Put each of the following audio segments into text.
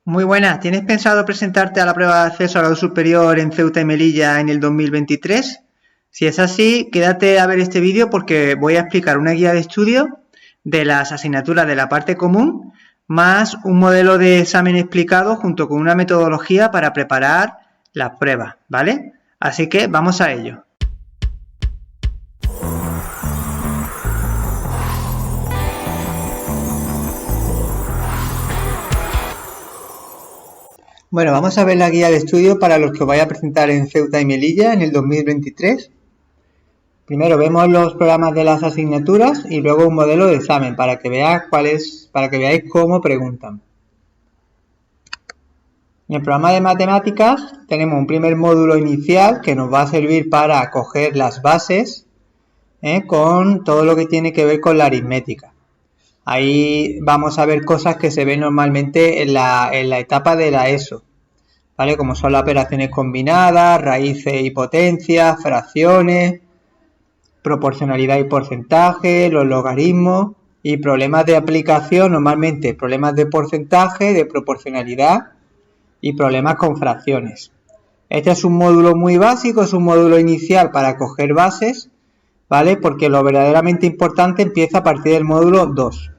Muy buenas, ¿tienes pensado presentarte a la prueba de acceso a grado superior en Ceuta y Melilla en el 2023? Si es así, quédate a ver este vídeo porque voy a explicar una guía de estudio de las asignaturas de la parte común, más un modelo de examen explicado junto con una metodología para preparar las pruebas, ¿vale? Así que vamos a ello. Bueno, vamos a ver la guía de estudio para los que os vaya a presentar en Ceuta y Melilla en el 2023. Primero vemos los programas de las asignaturas y luego un modelo de examen para que veáis cómo preguntan. En el programa de matemáticas tenemos un primer módulo inicial que nos va a servir para coger las bases con todo lo que tiene que ver con la aritmética. Ahí vamos a ver cosas que se ven normalmente en la etapa de la ESO, ¿vale? Como son las operaciones combinadas, raíces y potencias, fracciones, proporcionalidad y porcentaje, los logaritmos y problemas de aplicación, normalmente problemas de porcentaje, de proporcionalidad y problemas con fracciones. Este es un módulo muy básico, es un módulo inicial para coger bases, ¿vale? Porque lo verdaderamente importante empieza a partir del módulo 2.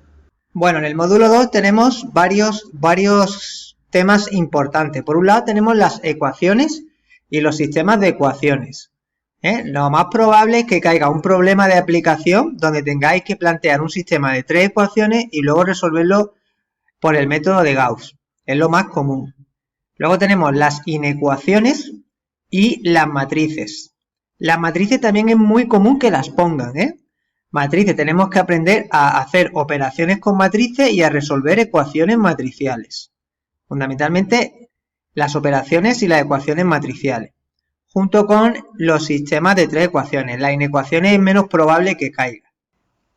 Bueno, en el módulo 2 tenemos varios temas importantes. Por un lado tenemos las ecuaciones y los sistemas de ecuaciones. Lo más probable es que caiga un problema de aplicación donde tengáis que plantear un sistema de 3 ecuaciones y luego resolverlo por el método de Gauss. Es lo más común. Luego tenemos las inecuaciones y las matrices. Las matrices también es muy común que las pongan, Matrices, tenemos que aprender a hacer operaciones con matrices y a resolver ecuaciones matriciales. Fundamentalmente, las operaciones y las ecuaciones matriciales, junto con los sistemas de 3 ecuaciones. Las inecuaciones es menos probable que caiga.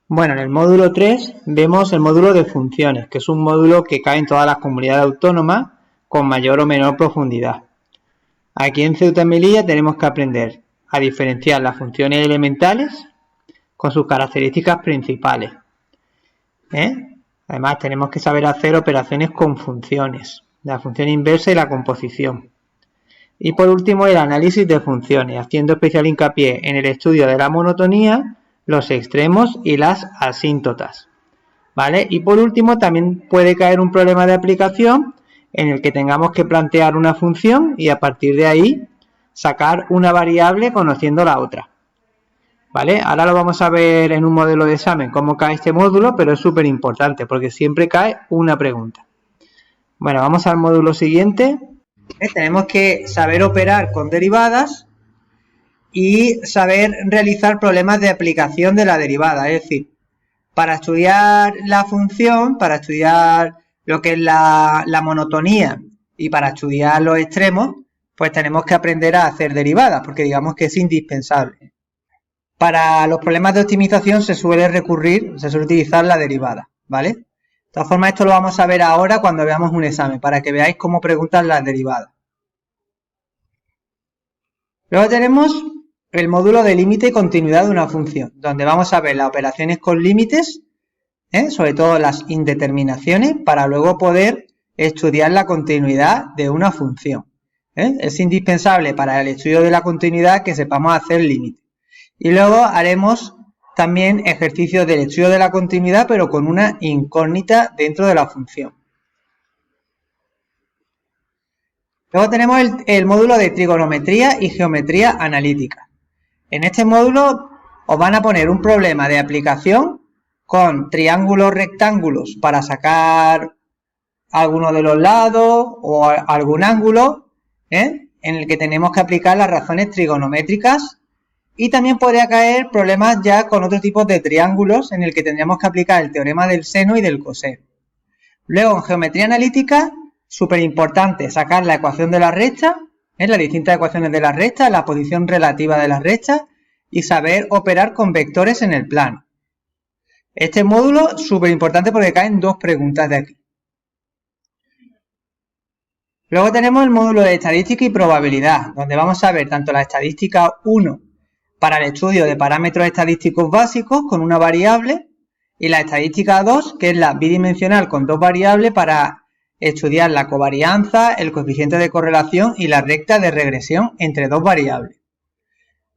Bueno, en el módulo 3 vemos el módulo de funciones, que es un módulo que cae en todas las comunidades autónomas con mayor o menor profundidad. Aquí en Ceuta y Melilla tenemos que aprender a diferenciar las funciones elementales con sus características principales. Además, tenemos que saber hacer operaciones con funciones, la función inversa y la composición. Y por último, el análisis de funciones, haciendo especial hincapié en el estudio de la monotonía, los extremos y las asíntotas, ¿vale? Y por último, también puede caer un problema de aplicación en el que tengamos que plantear una función y a partir de ahí sacar una variable conociendo la otra. ¿Vale? Ahora lo vamos a ver en un modelo de examen cómo cae este módulo, pero es súper importante porque siempre cae una pregunta. Bueno, vamos al módulo siguiente. Tenemos que saber operar con derivadas y saber realizar problemas de aplicación de la derivada. Es decir, para estudiar la función, para estudiar lo que es la monotonía y para estudiar los extremos, pues tenemos que aprender a hacer derivadas porque digamos que es indispensable. Para los problemas de optimización se suele utilizar la derivada, ¿vale? De todas formas, esto lo vamos a ver ahora cuando veamos un examen, para que veáis cómo preguntan las derivadas. Luego tenemos el módulo de límite y continuidad de una función, donde vamos a ver las operaciones con límites, sobre todo las indeterminaciones, para luego poder estudiar la continuidad de una función. Es indispensable para el estudio de la continuidad que sepamos hacer límites. Y luego haremos también ejercicios del estudio de la continuidad, pero con una incógnita dentro de la función. Luego tenemos el módulo de trigonometría y geometría analítica. En este módulo os van a poner un problema de aplicación con triángulos rectángulos para sacar alguno de los lados o algún ángulo, en el que tenemos que aplicar las razones trigonométricas. Y también podría caer problemas ya con otro tipo de triángulos en el que tendríamos que aplicar el teorema del seno y del coseno. Luego, en geometría analítica, súper importante sacar la ecuación de la recta, las distintas ecuaciones de la recta, la posición relativa de las rectas y saber operar con vectores en el plano. Este módulo súper importante porque caen 2 preguntas de aquí. Luego tenemos el módulo de estadística y probabilidad, donde vamos a ver tanto la estadística 1 para el estudio de parámetros estadísticos básicos con una variable y la estadística 2, que es la bidimensional con 2 variables para estudiar la covarianza, el coeficiente de correlación y la recta de regresión entre dos variables.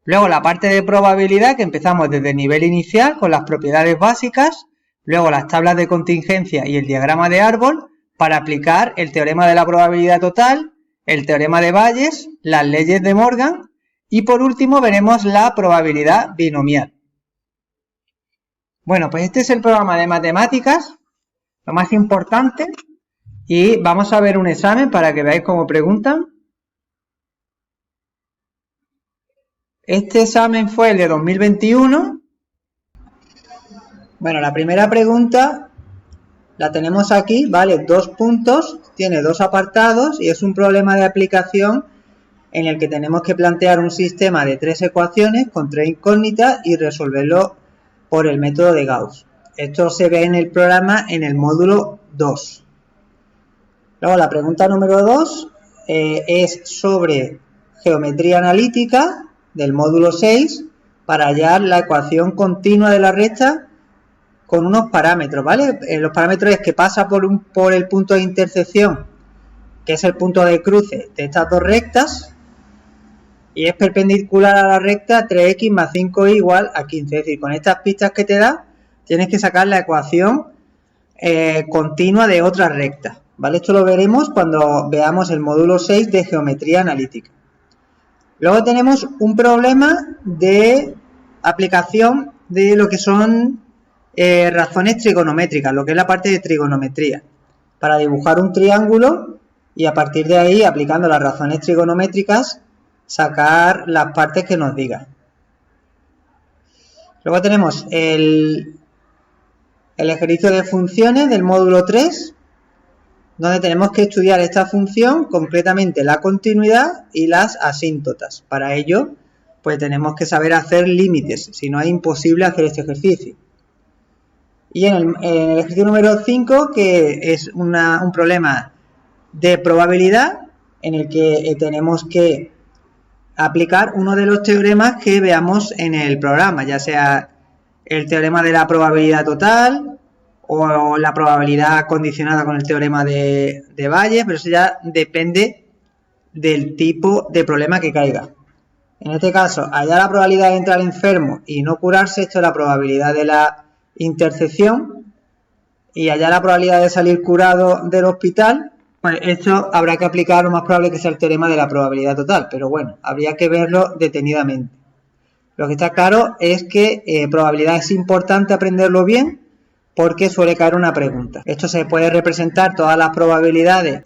Luego la parte de probabilidad, que empezamos desde el nivel inicial con las propiedades básicas, luego las tablas de contingencia y el diagrama de árbol para aplicar el teorema de la probabilidad total, el teorema de Bayes, las leyes de Morgan y por último veremos la probabilidad binomial. Bueno, pues este es el programa de matemáticas, lo más importante, y vamos a ver un examen para que veáis cómo preguntan. Este examen fue el de 2021. Bueno, la primera pregunta la tenemos aquí, ¿vale? 2 puntos, tiene 2 apartados y es un problema de aplicación en el que tenemos que plantear un sistema de 3 ecuaciones con 3 incógnitas y resolverlo por el método de Gauss. Esto se ve en el programa en el módulo 2. Luego la pregunta número 2 es sobre geometría analítica del módulo 6 para hallar la ecuación continua de la recta con unos parámetros, ¿vale? Los parámetros es que pasa por el punto de intersección, que es el punto de cruce de estas dos rectas, y es perpendicular a la recta 3x más 5y igual a 15. Es decir, con estas pistas que te da, tienes que sacar la ecuación continua de otra recta, ¿vale? Esto lo veremos cuando veamos el módulo 6 de geometría analítica. Luego tenemos un problema de aplicación de lo que son razones trigonométricas, lo que es la parte de trigonometría, para dibujar un triángulo y a partir de ahí, aplicando las razones trigonométricas, sacar las partes que nos diga. Luego tenemos el ejercicio de funciones del módulo 3, donde tenemos que estudiar esta función, concretamente la continuidad y las asíntotas. Para ello, pues tenemos que saber hacer límites, si no es imposible hacer este ejercicio. Y en el ejercicio número 5, que es un problema de probabilidad, en el que tenemos que aplicar uno de los teoremas que veamos en el programa, ya sea el teorema de la probabilidad total o la probabilidad condicionada con el teorema de Bayes, pero eso ya depende del tipo de problema que caiga. En este caso, hallar la probabilidad de entrar enfermo y no curarse, esto es la probabilidad de la intersección, y hallar la probabilidad de salir curado del hospital, pues esto habrá que aplicar, lo más probable que sea el teorema de la probabilidad total, pero bueno, habría que verlo detenidamente. Lo que está claro es que probabilidad es importante aprenderlo bien, porque suele caer una pregunta. Esto se puede representar todas las probabilidades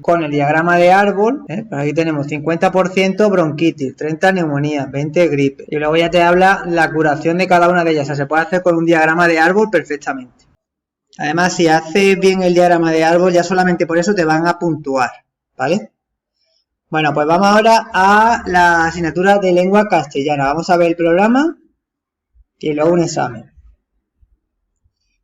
con el diagrama de árbol. Pues aquí tenemos 50% bronquitis, 30 neumonía, 20 gripe. Y luego ya te habla la curación de cada una de ellas. O sea, se puede hacer con un diagrama de árbol perfectamente. Además, si haces bien el diagrama de árbol, ya solamente por eso te van a puntuar, ¿vale? Bueno, pues vamos ahora a la asignatura de lengua castellana. Vamos a ver el programa y luego un examen.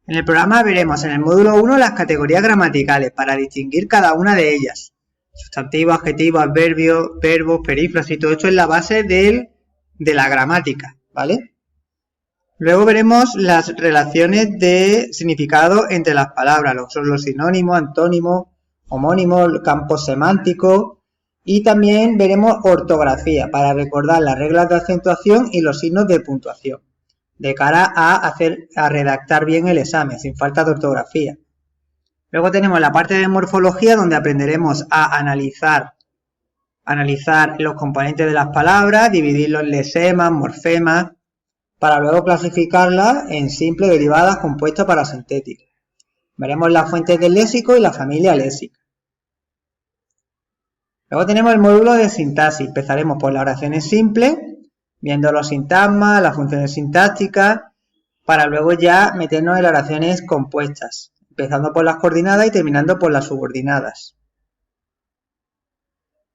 En el programa veremos en el módulo 1 las categorías gramaticales para distinguir cada una de ellas. Sustantivo, adjetivo, adverbio, verbos, perífrasis, todo esto es la base de la gramática, ¿vale? Luego veremos las relaciones de significado entre las palabras, son los sinónimos, antónimos, homónimos, campos semánticos, y también veremos ortografía para recordar las reglas de acentuación y los signos de puntuación, de cara a redactar bien el examen, sin falta de ortografía. Luego tenemos la parte de morfología, donde aprenderemos a analizar los componentes de las palabras, dividirlos en lesemas, morfemas, para luego clasificarlas en simples, derivadas, compuestas, parasintéticas. Veremos las fuentes del léxico y la familia léxica. Luego tenemos el módulo de sintaxis. Empezaremos por las oraciones simples, viendo los sintagmas, las funciones sintácticas, para luego ya meternos en las oraciones compuestas, empezando por las coordinadas y terminando por las subordinadas.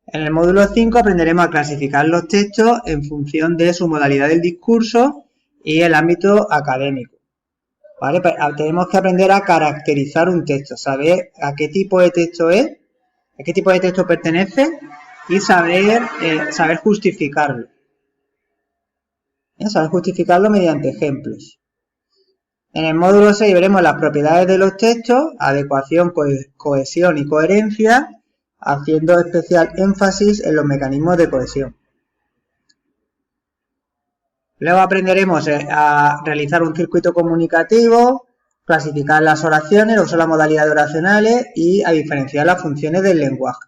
En el módulo 5 aprenderemos a clasificar los textos en función de su modalidad del discurso y el ámbito académico, ¿vale? Pues tenemos que aprender a caracterizar un texto, saber a qué tipo de texto es, a qué tipo de texto pertenece y saber justificarlo. Saber justificarlo mediante ejemplos. En el módulo 6 veremos las propiedades de los textos, adecuación, cohesión y coherencia, haciendo especial énfasis en los mecanismos de cohesión. Luego aprenderemos a realizar un circuito comunicativo, clasificar las oraciones, usar la modalidad de oracionales y a diferenciar las funciones del lenguaje.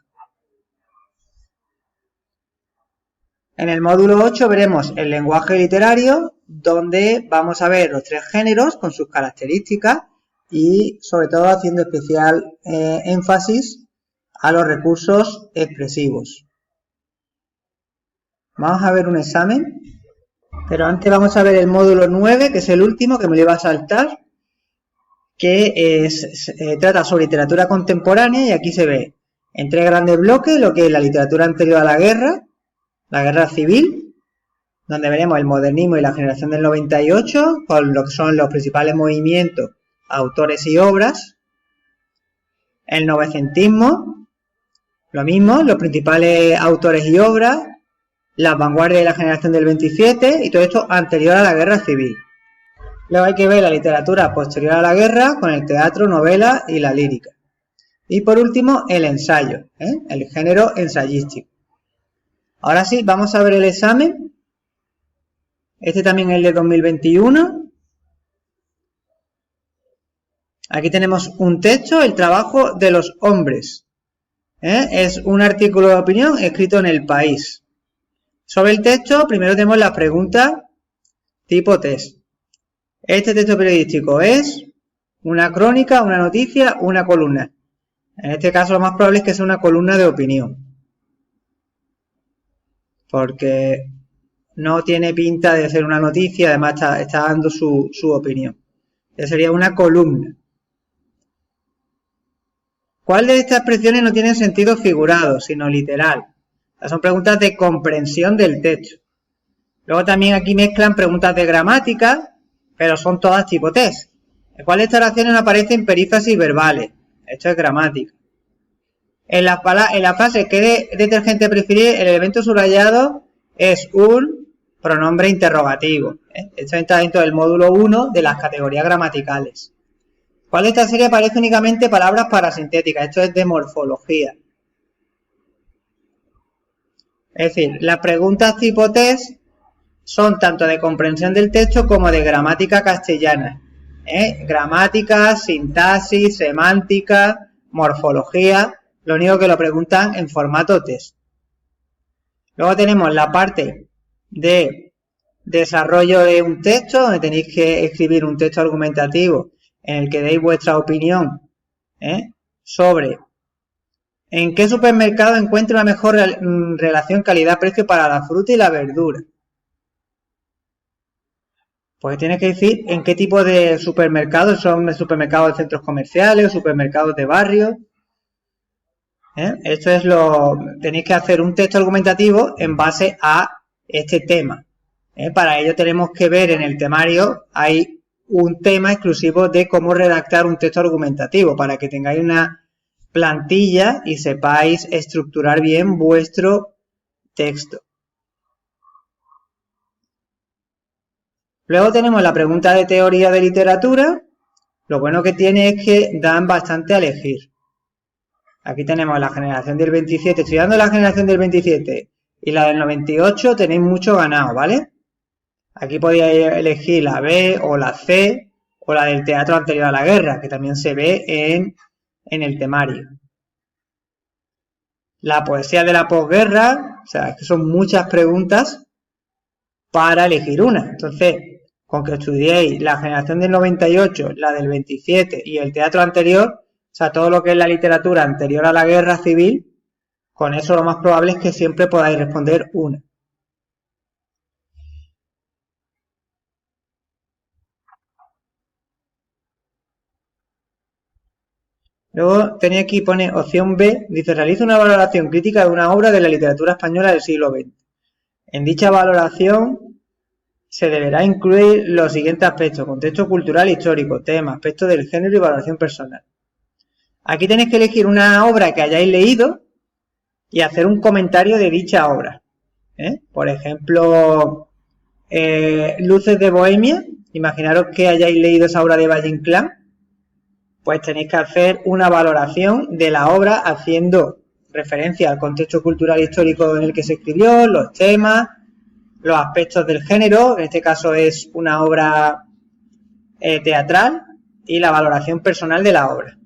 En el módulo 8 veremos el lenguaje literario, donde vamos a ver los 3 géneros con sus características y sobre todo haciendo especial énfasis a los recursos expresivos. Vamos a ver un examen, pero antes vamos a ver el módulo 9, que es el último, que me lo iba a saltar, que trata sobre literatura contemporánea, y aquí se ve en 3 grandes bloques lo que es la literatura anterior a la guerra civil, donde veremos el modernismo y la generación del 98, con lo que son los principales movimientos, autores y obras. El novecentismo, lo mismo, los principales autores y obras, las vanguardias y la generación del 27, y todo esto anterior a la guerra civil. Luego hay que ver la literatura posterior a la guerra, con el teatro, novela y la lírica. Y por último, el ensayo, el género ensayístico. Ahora sí, vamos a ver el examen. Este también es el de 2021. Aquí tenemos un texto, el trabajo de los hombres. Es un artículo de opinión escrito en El País. Sobre el texto, primero tenemos las preguntas tipo test. Este texto periodístico es una crónica, una noticia, una columna. En este caso, lo más probable es que sea una columna de opinión, porque no tiene pinta de ser una noticia, además está dando su opinión. Ya sería una columna. ¿Cuál de estas expresiones no tiene sentido figurado, sino literal? Son preguntas de comprensión del texto. Luego también aquí mezclan preguntas de gramática, pero son todas tipo test. ¿En cuál de estas oraciones no aparecen perífrasis verbales? Esto es gramática. En la frase ¿qué detergente preferir? El elemento subrayado es un pronombre interrogativo. Esto está dentro del módulo 1 de las categorías gramaticales. ¿Cuál de esta serie aparece únicamente palabras parasintéticas? Esto es de morfología. Es decir, las preguntas tipo test son tanto de comprensión del texto como de gramática castellana. Gramática, sintaxis, semántica, morfología, lo único que lo preguntan en formato test. Luego tenemos la parte de desarrollo de un texto, donde tenéis que escribir un texto argumentativo en el que deis vuestra opinión sobre en qué supermercado encuentra una mejor relación calidad-precio para la fruta y la verdura. Pues tienes que decir en qué tipo de supermercados, son supermercados de centros comerciales o supermercados de barrio. Esto es tenéis que hacer un texto argumentativo en base a este tema. Para ello tenemos que ver en el temario, hay un tema exclusivo de cómo redactar un texto argumentativo, para que tengáis una plantilla y sepáis estructurar bien vuestro texto. Luego tenemos la pregunta de teoría de literatura. Lo bueno que tiene es que dan bastante a elegir. Aquí tenemos la generación del 27. Estudiando la generación del 27 y la del 98 tenéis mucho ganado, ¿vale? Aquí podéis elegir la B o la C o la del teatro anterior a la guerra, que también se ve en el temario. La poesía de la posguerra, o sea, es que son muchas preguntas para elegir una. Entonces, con que estudiéis la generación del 98, la del 27 y el teatro anterior, o sea, todo lo que es la literatura anterior a la guerra civil, con eso lo más probable es que siempre podáis responder una. Luego tenía aquí, pone opción B, dice, realiza una valoración crítica de una obra de la literatura española del siglo XX. En dicha valoración se deberá incluir los siguientes aspectos: contexto cultural e histórico, tema, aspectos del género y valoración personal. Aquí tenéis que elegir una obra que hayáis leído y hacer un comentario de dicha obra. Por ejemplo, Luces de Bohemia, imaginaros que hayáis leído esa obra de Valle Inclán, pues tenéis que hacer una valoración de la obra haciendo referencia al contexto cultural e histórico en el que se escribió, los temas, los aspectos del género, en este caso es una obra teatral, y la valoración personal de la obra.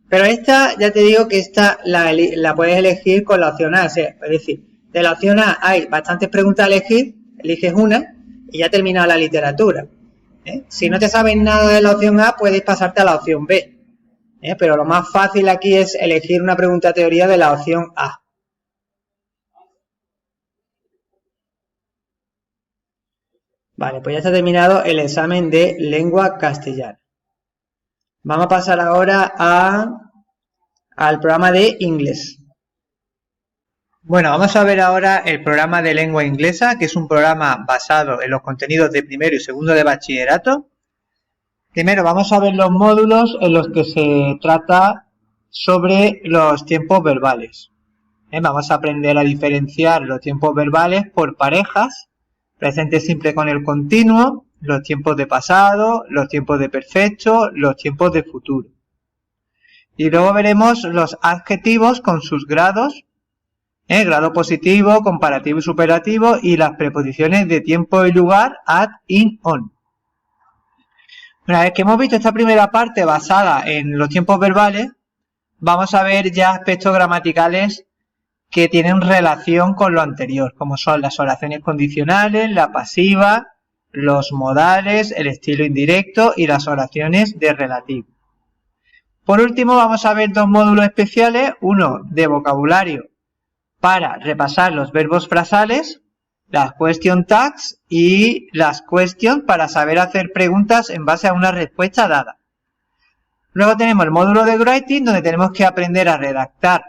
Pero esta, ya te digo que esta la puedes elegir con la opción A, es decir, de la opción A hay bastantes preguntas a elegir, eliges una y ya termina la literatura. Si no te sabes nada de la opción A, puedes pasarte a la opción B. Pero lo más fácil aquí es elegir una pregunta teoría de la opción A. Vale, pues ya está terminado el examen de lengua castellana. Vamos a pasar ahora al programa de inglés. Bueno, vamos a ver ahora el programa de lengua inglesa, que es un programa basado en los contenidos de primero y segundo de bachillerato. Primero vamos a ver los módulos en los que se trata sobre los tiempos verbales. Vamos a aprender a diferenciar los tiempos verbales por parejas, presente simple con el continuo, los tiempos de pasado, los tiempos de perfecto, los tiempos de futuro. Y luego veremos los adjetivos con sus grados, grado positivo, comparativo y superlativo, y las preposiciones de tiempo y lugar, at, in, on. Una vez que hemos visto esta primera parte basada en los tiempos verbales, vamos a ver ya aspectos gramaticales que tienen relación con lo anterior, como son las oraciones condicionales, la pasiva, los modales, el estilo indirecto y las oraciones de relativo. Por último, vamos a ver dos módulos especiales, uno de vocabulario para repasar los verbos frasales, las question tags y las questions para saber hacer preguntas en base a una respuesta dada. Luego tenemos el módulo de writing, donde tenemos que aprender a redactar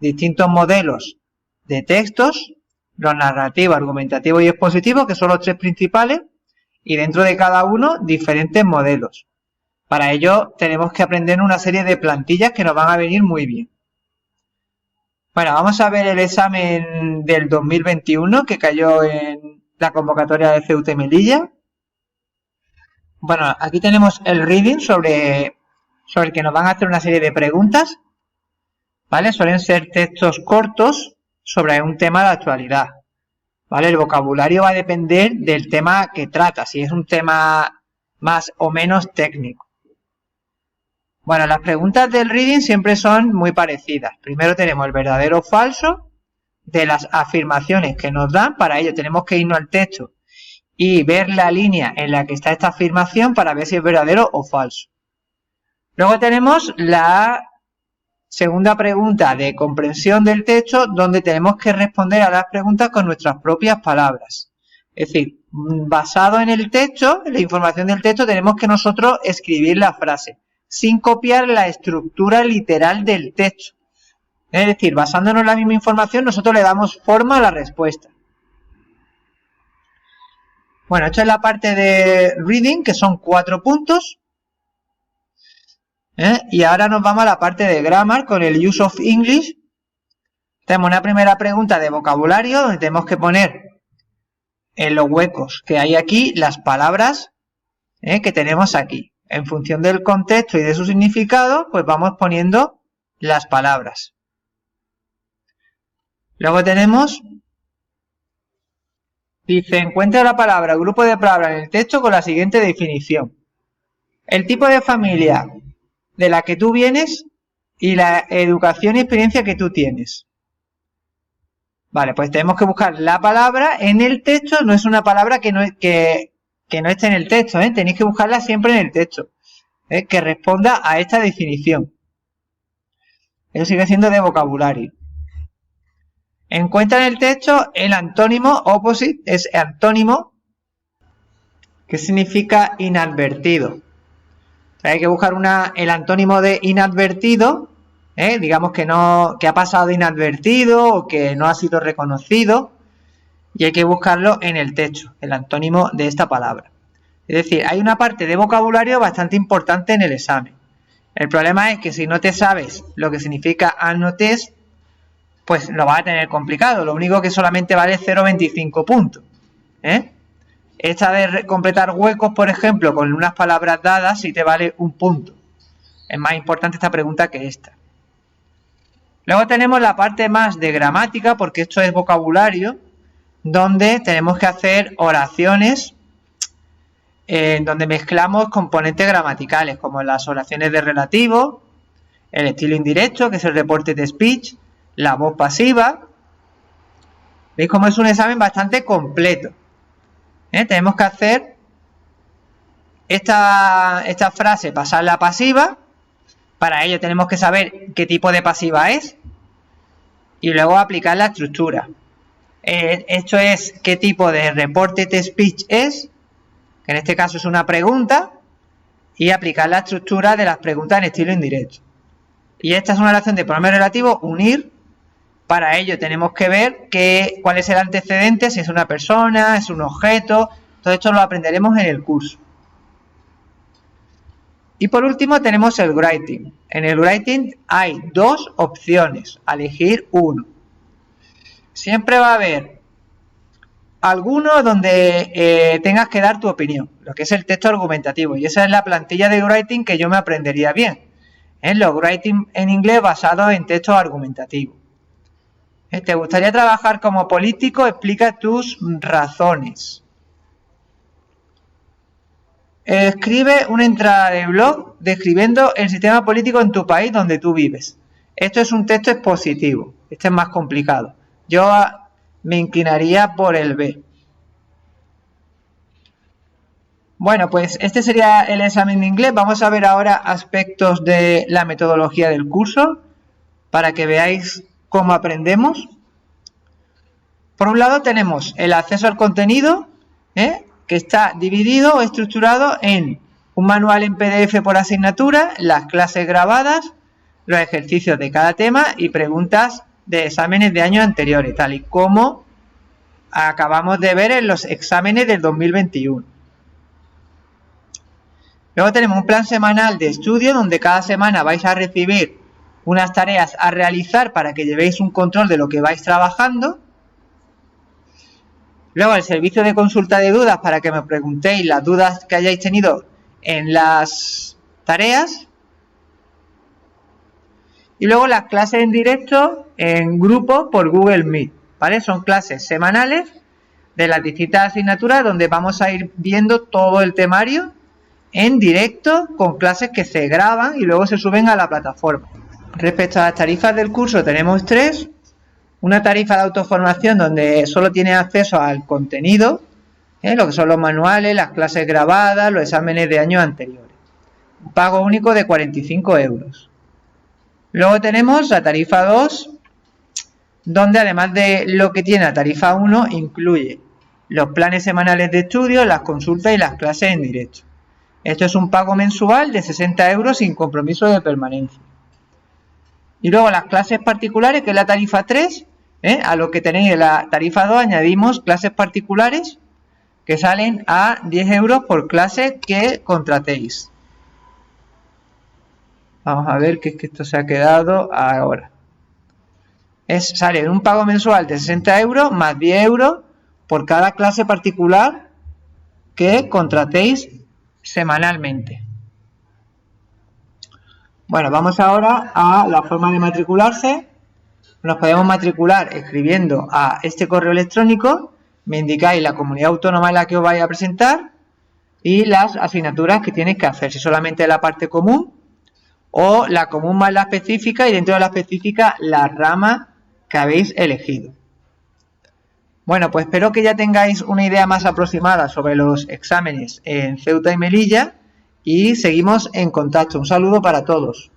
distintos modelos de textos, los narrativos, argumentativos y expositivos, que son los tres principales, y dentro de cada uno diferentes modelos. Para ello tenemos que aprender una serie de plantillas que nos van a venir muy bien. Bueno, vamos a ver el examen del 2021 que cayó en la convocatoria de Ceuta y Melilla. Bueno, aquí tenemos el reading sobre el que nos van a hacer una serie de preguntas, ¿vale? Suelen ser textos cortos sobre un tema de actualidad, ¿vale? El vocabulario va a depender del tema que trata, si es un tema más o menos técnico. Bueno, las preguntas del reading siempre son muy parecidas. Primero tenemos el verdadero o falso de las afirmaciones que nos dan. Para ello tenemos que irnos al texto y ver la línea en la que está esta afirmación para ver si es verdadero o falso. Luego tenemos la segunda pregunta de comprensión del texto, donde tenemos que responder a las preguntas con nuestras propias palabras. Es decir, basado en el texto, en la información del texto, tenemos que nosotros escribir la frase, sin copiar la estructura literal del texto. Es decir, basándonos en la misma información, nosotros le damos forma a la respuesta. Bueno, esto es la parte de reading, que son 4 puntos. Y ahora nos vamos a la parte de grammar con el use of English. Tenemos una primera pregunta de vocabulario, donde tenemos que poner en los huecos que hay aquí las palabras que tenemos aquí. En función del contexto y de su significado, pues vamos poniendo las palabras. Luego tenemos, dice, encuentra la palabra, grupo de palabras en el texto con la siguiente definición. El tipo de familia de la que tú vienes y la educación y experiencia que tú tienes. Vale, pues tenemos que buscar la palabra en el texto, no es una palabra que no esté en el texto, tenéis que buscarla siempre en el texto, que responda a esta definición. Eso sigue siendo de vocabulario. Encuentra en el texto el antónimo, opposite, es antónimo, que significa inadvertido. Hay que buscar el antónimo de inadvertido, digamos que ha pasado de inadvertido o que no ha sido reconocido, y hay que buscarlo en el texto, el antónimo de esta palabra. Es decir, hay una parte de vocabulario bastante importante en el examen. El problema es que si no te sabes lo que significa annotés, pues lo vas a tener complicado. Lo único que solamente vale 0,25 puntos. Esta de completar huecos, por ejemplo, con unas palabras dadas, sí te vale un punto. Es más importante esta pregunta que esta. Luego tenemos la parte más de gramática, porque esto es vocabulario, donde tenemos que hacer oraciones donde mezclamos componentes gramaticales, como las oraciones de relativo, el estilo indirecto, que es el reporte de speech, la voz pasiva. ¿Veis cómo es un examen bastante completo? Tenemos que hacer esta frase, pasarla a pasiva. Para ello tenemos que saber qué tipo de pasiva es y luego aplicar la estructura. Esto es qué tipo de reporte de speech es, que en este caso es una pregunta, y aplicar la estructura de las preguntas en estilo indirecto. Y esta es una oración de pronombre relativo, unir. Para ello tenemos que ver cuál es el antecedente, si es una persona, es un objeto. Todo esto lo aprenderemos en el curso. Y por último tenemos el writing. En el writing hay dos opciones, a elegir uno. Siempre va a haber alguno donde tengas que dar tu opinión, lo que es el texto argumentativo. Y esa es la plantilla de writing que yo me aprendería bien. Los writing en inglés basados en textos argumentativos. ¿Te gustaría trabajar como político? Explica tus razones. Escribe una entrada de blog describiendo el sistema político en tu país donde tú vives. Esto es un texto expositivo. Este es más complicado. Yo me inclinaría por el B. Bueno, pues este sería el examen de inglés. Vamos a ver ahora aspectos de la metodología del curso para que veáis cómo aprendemos. Por un lado tenemos el acceso al contenido, que está dividido o estructurado en un manual en PDF por asignatura, las clases grabadas, los ejercicios de cada tema y preguntas de exámenes de años anteriores, tal y como acabamos de ver en los exámenes del 2021. Luego tenemos un plan semanal de estudio donde cada semana vais a recibir unas tareas a realizar para que llevéis un control de lo que vais trabajando. Luego el servicio de consulta de dudas para que me preguntéis las dudas que hayáis tenido en las tareas. Y luego las clases en directo en grupo por Google Meet, ¿vale? Son clases semanales de las distintas asignaturas donde vamos a ir viendo todo el temario en directo con clases que se graban y luego se suben a la plataforma. Respecto a las tarifas del curso tenemos tres. Una tarifa de autoformación donde solo tienes acceso al contenido, lo que son los manuales, las clases grabadas, los exámenes de años anteriores. Un pago único de 45 euros. Luego tenemos la tarifa 2, donde además de lo que tiene la tarifa 1, incluye los planes semanales de estudio, las consultas y las clases en directo. Esto es un pago mensual de 60 euros sin compromiso de permanencia. Y luego las clases particulares, que es la tarifa 3, a lo que tenéis en la tarifa 2 añadimos clases particulares que salen a 10 euros por clase que contratéis. Vamos a ver que es que esto se ha quedado ahora. Sale un pago mensual de 60 euros más 10 euros por cada clase particular que contratéis semanalmente. Bueno, vamos ahora a la forma de matricularse. Nos podemos matricular escribiendo a este correo electrónico. Me indicáis la comunidad autónoma en la que os vais a presentar y las asignaturas que tenéis que hacer. Si solamente la parte común o la común más la específica y dentro de la específica la rama que habéis elegido. Bueno, pues espero que ya tengáis una idea más aproximada sobre los exámenes en Ceuta y Melilla y seguimos en contacto. Un saludo para todos.